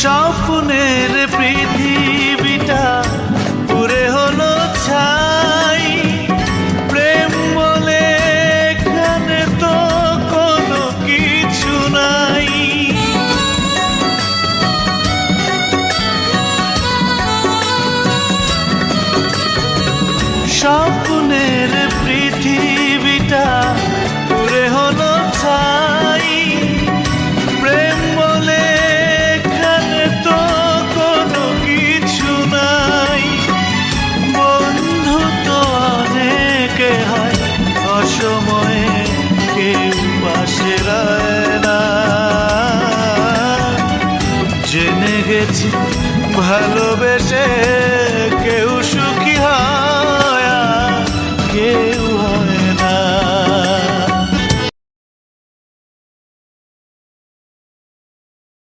স্বপ্নের পৃথিবীটা পুরে হলো ছাই। প্রেম বলে এখানে তো কোনো কিছু নাই। স্বপ্নের পৃথিবীটা পুরে হলো ছাই। প্রেম বলে এখানে তো কোনো কিছু নাই। বন্ধু তো অনেকে হয়, অসময়ে কেউ পাশে রয় না। জেনে গেছি ভালোবেসে কেউ সুখী হয়, কেউ